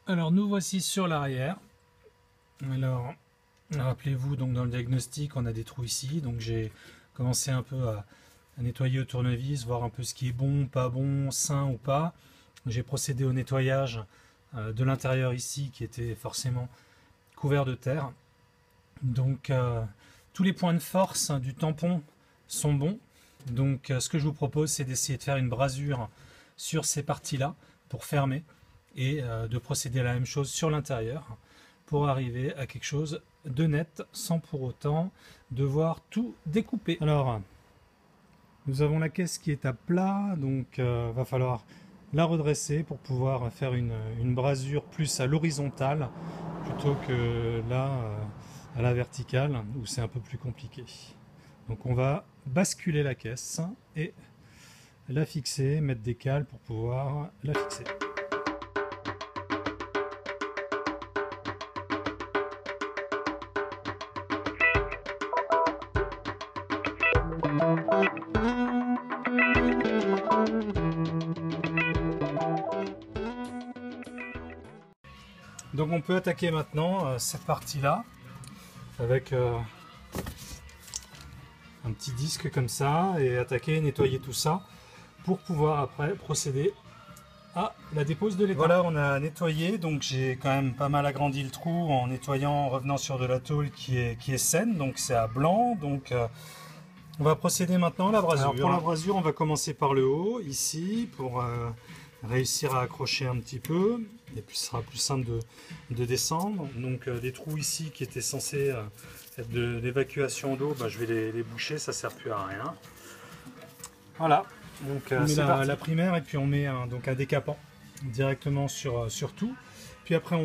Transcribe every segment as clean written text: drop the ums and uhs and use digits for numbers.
Alors nous voici sur l'arrière. Alors rappelez-vous, donc dans le diagnostic on a des trous ici, donc j'ai commencé un peu à nettoyer au tournevis, voir un peu ce qui est bon, pas bon, sain ou pas. J'ai procédé au nettoyage de l'intérieur ici qui était forcément couvert de terre. Donc tous les points de force du tampon sont bons. Donc ce que je vous propose, c'est d'essayer de faire une brasure sur ces parties-là pour fermer et de procéder à la même chose sur l'intérieur pour arriver à quelque chose de net sans pour autant devoir tout découper. Alors, nous avons la caisse qui est à plat, donc va falloir la redresser pour pouvoir faire une brasure plus à l'horizontale plutôt que là à la verticale où c'est un peu plus compliqué. Donc on va basculer la caisse et la fixer, mettre des cales pour pouvoir la fixer. Donc on peut attaquer maintenant cette partie-là avec un petit disque comme ça et attaquer, nettoyer tout ça pour pouvoir après procéder à la dépose de l'étain. Voilà, on a nettoyé, donc j'ai quand même pas mal agrandi le trou en nettoyant, en revenant sur de la tôle qui est saine, donc c'est à blanc. Donc on va procéder maintenant à la brasure. Alors pour la brasure, on va commencer par le haut, ici, pour réussir à accrocher un petit peu, et puis ce sera plus simple de descendre. Donc les trous ici qui étaient censés être de l'évacuation d'eau, bah, je vais les boucher, ça ne sert plus à rien. Voilà, donc on met la primaire et puis on met donc un décapant directement sur tout. Puis après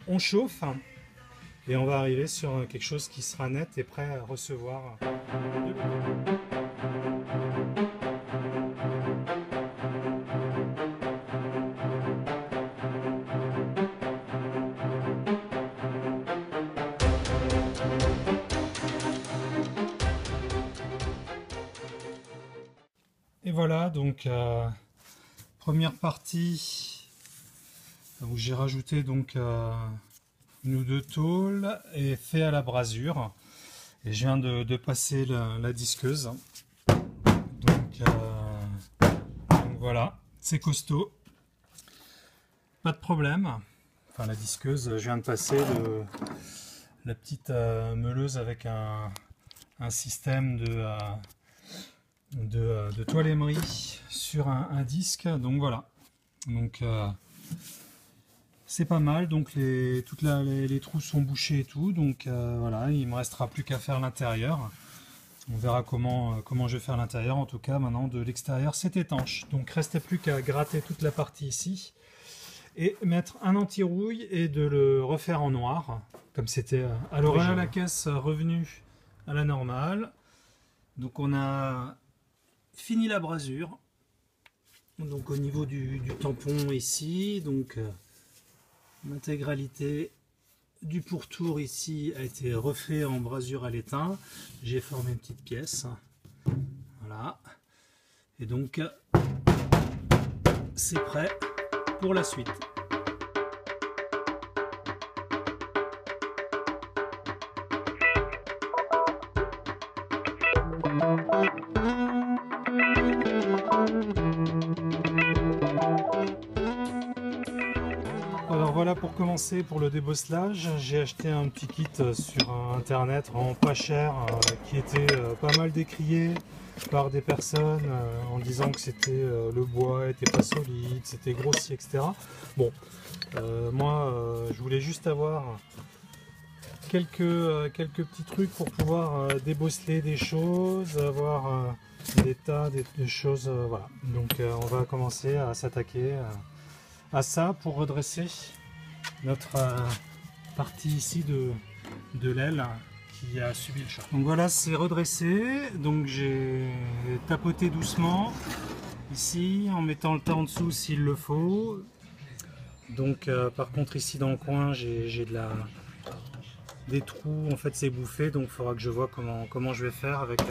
on chauffe et on va arriver sur quelque chose qui sera net et prêt à recevoir de l'eau. Et voilà, donc première partie où j'ai rajouté donc une ou deux tôles et fait à la brasure. Et je viens de passer la disqueuse. Donc voilà, c'est costaud. Pas de problème. Enfin la disqueuse, je viens de passer la petite meuleuse avec un système de toile émerie sur un disque, donc voilà, donc c'est pas mal. Donc les trous sont bouchés et tout, donc voilà, il me restera plus qu'à faire l'intérieur. On verra comment je vais faire l'intérieur. En tout cas maintenant de l'extérieur c'est étanche, donc restait plus qu'à gratter toute la partie ici et mettre un anti-rouille et de le refaire en noir comme c'était à l'origine. Voilà la caisse revenue à la normale. Donc on a fini la brasure, donc au niveau du tampon ici, donc l'intégralité du pourtour ici a été refait en brasure à l'étain. J'ai formé une petite pièce, voilà, et donc c'est prêt pour la suite. Alors voilà, pour commencer, pour le débosselage, j'ai acheté un petit kit sur internet vraiment pas cher, qui était pas mal décrié par des personnes en disant que c'était le bois était pas solide, c'était grossier, etc. Bon, moi je voulais juste avoir quelques petits trucs pour pouvoir débosseler des choses, avoir des tas de choses, voilà. Donc on va commencer à s'attaquer à ça pour redresser notre partie ici de l'aile qui a subi le choc. Donc voilà, c'est redressé, donc j'ai tapoté doucement ici en mettant le tas en dessous s'il le faut. Donc par contre ici dans le coin j'ai des trous, en fait c'est bouffé, donc il faudra que je vois comment je vais faire avec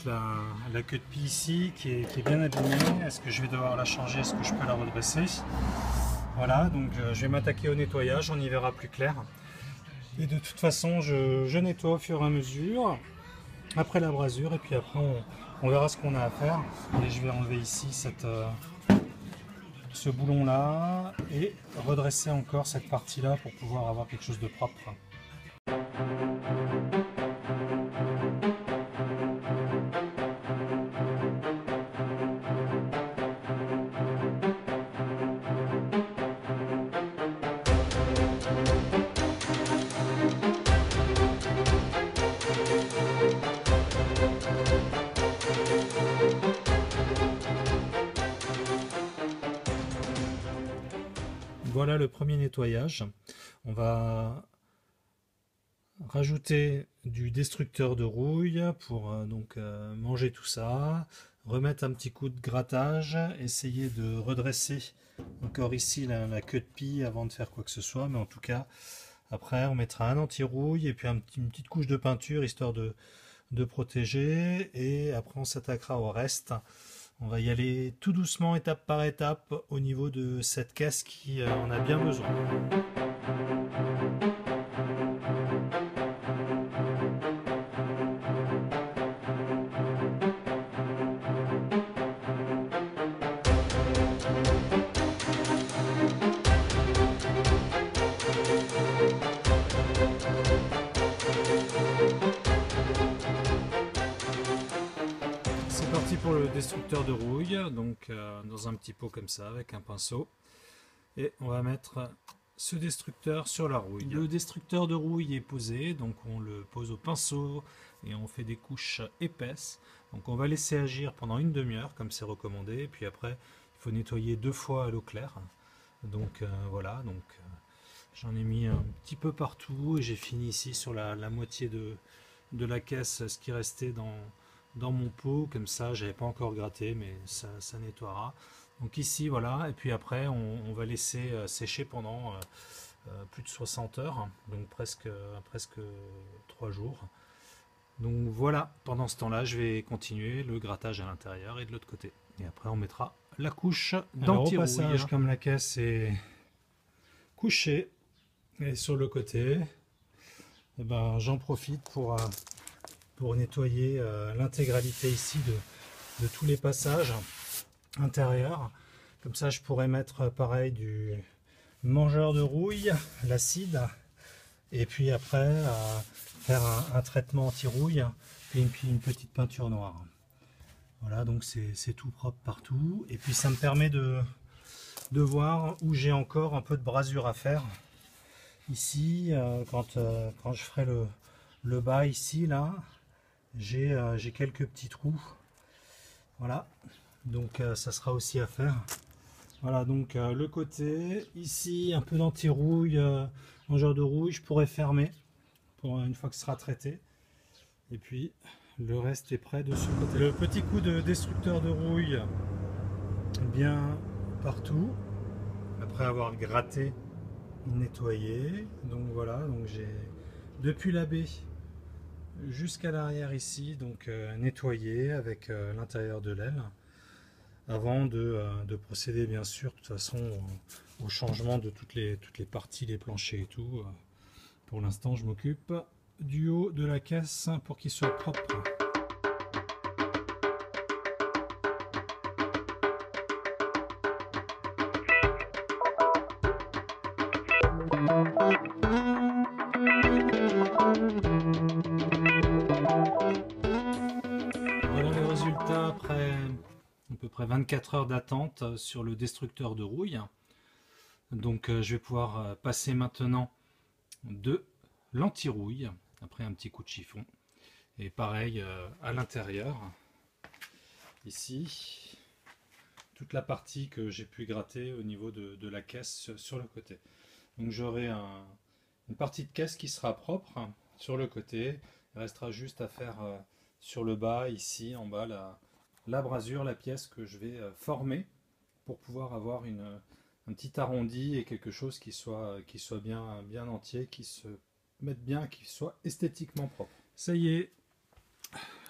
la queue de pie ici qui est bien abîmée. Est-ce que je vais devoir la changer? Est-ce que je peux la redresser? Voilà, donc je vais m'attaquer au nettoyage, on y verra plus clair. Et de toute façon, je nettoie au fur et à mesure, après la brasure, et puis après on verra ce qu'on a à faire. Et je vais enlever ici ce boulon là et redresser encore cette partie là pour pouvoir avoir quelque chose de propre. Voilà le premier nettoyage. On va rajouter du destructeur de rouille pour manger tout ça, remettre un petit coup de grattage, essayer de redresser encore ici la queue de pie avant de faire quoi que ce soit, mais en tout cas après on mettra un anti-rouille et puis une petite couche de peinture histoire de protéger, et après on s'attaquera au reste. On va y aller tout doucement, étape par étape, au niveau de cette caisse qui en a bien besoin. C'est parti pour le destructeur de rouille, donc dans un petit pot comme ça avec un pinceau, et on va mettre ce destructeur sur la rouille. Le destructeur de rouille est posé, donc on le pose au pinceau et on fait des couches épaisses. Donc on va laisser agir pendant une demi-heure comme c'est recommandé, et puis après il faut nettoyer 2 fois à l'eau claire. Donc voilà, donc j'en ai mis un petit peu partout et j'ai fini ici sur la moitié de la caisse, ce qui restait dans mon pot, comme ça j'avais pas encore gratté, mais ça nettoiera. Donc ici voilà, et puis après on va laisser sécher pendant plus de 60 heures, donc presque 3 jours. Donc voilà, pendant ce temps là je vais continuer le grattage à l'intérieur et de l'autre côté, et après on mettra la couche d'anti-rouille. Au passage, comme la caisse est couchée et sur le côté, et ben j'en profite pour nettoyer l'intégralité ici de tous les passages intérieurs. Comme ça je pourrais mettre pareil du mangeur de rouille, l'acide, et puis après faire un traitement anti-rouille et puis une petite peinture noire. Voilà, donc c'est tout propre partout, et puis ça me permet de voir où j'ai encore un peu de brasure à faire. Ici, quand je ferai le bas ici, là, j'ai quelques petits trous. Voilà, donc ça sera aussi à faire. Voilà, donc le côté, ici, un peu d'anti-rouille, mangeur de rouille, je pourrais fermer pour une fois que ce sera traité. Et puis, le reste est prêt de ce côté. Le petit coup de destructeur de rouille bien partout, après avoir gratté, nettoyé. Donc voilà, donc j'ai depuis la baie jusqu'à l'arrière ici, donc nettoyé avec l'intérieur de l'aile, avant de procéder bien sûr de toute façon au changement de toutes les parties, les planchers et tout. Pour l'instant je m'occupe du haut de la caisse pour qu'il soit propre. Voilà le résultat après à peu près 24 heures d'attente sur le destructeur de rouille. Donc je vais pouvoir passer maintenant de l'anti-rouille après un petit coup de chiffon, et pareil à l'intérieur ici, toute la partie que j'ai pu gratter au niveau de la caisse sur le côté. Donc j'aurai une partie de caisse qui sera propre sur le côté. Il restera juste à faire sur le bas, ici en bas, la brasure, la pièce que je vais former pour pouvoir avoir un petit arrondi et quelque chose qui soit bien entier, qui se mette bien, qui soit esthétiquement propre. Ça y est,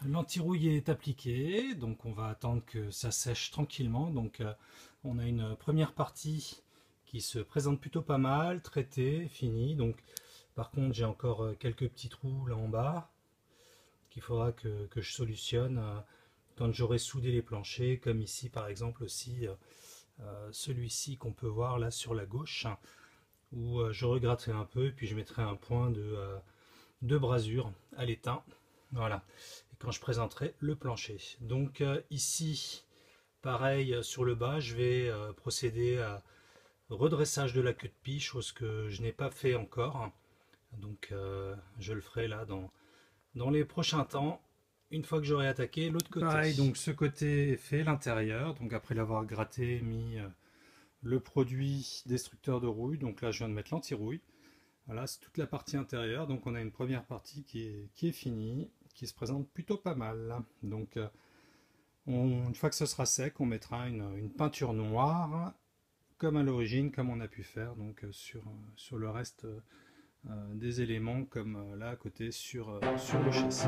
l'anti-rouille est appliqué, donc on va attendre que ça sèche tranquillement. Donc on a une première partie qui se présente plutôt pas mal, traité, fini. Donc, par contre, j'ai encore quelques petits trous là en bas qu'il faudra que je solutionne quand j'aurai soudé les planchers, comme ici par exemple aussi celui-ci qu'on peut voir là sur la gauche, où je regratterai un peu et puis je mettrai un point de brasure à l'étain. Voilà. Et quand je présenterai le plancher. Donc ici, pareil sur le bas, je vais procéder à redressage de la queue de pie, chose que je n'ai pas fait encore. Donc je le ferai là dans les prochains temps, une fois que j'aurai attaqué l'autre côté. Pareil, donc ce côté est fait, l'intérieur, donc après l'avoir gratté, mis le produit destructeur de rouille, donc là je viens de mettre l'anti-rouille. Voilà, c'est toute la partie intérieure, donc on a une première partie qui est finie, qui se présente plutôt pas mal. Donc une fois que ce sera sec, on mettra une peinture noire, comme à l'origine, comme on a pu faire donc sur le reste des éléments, comme là à côté sur le châssis.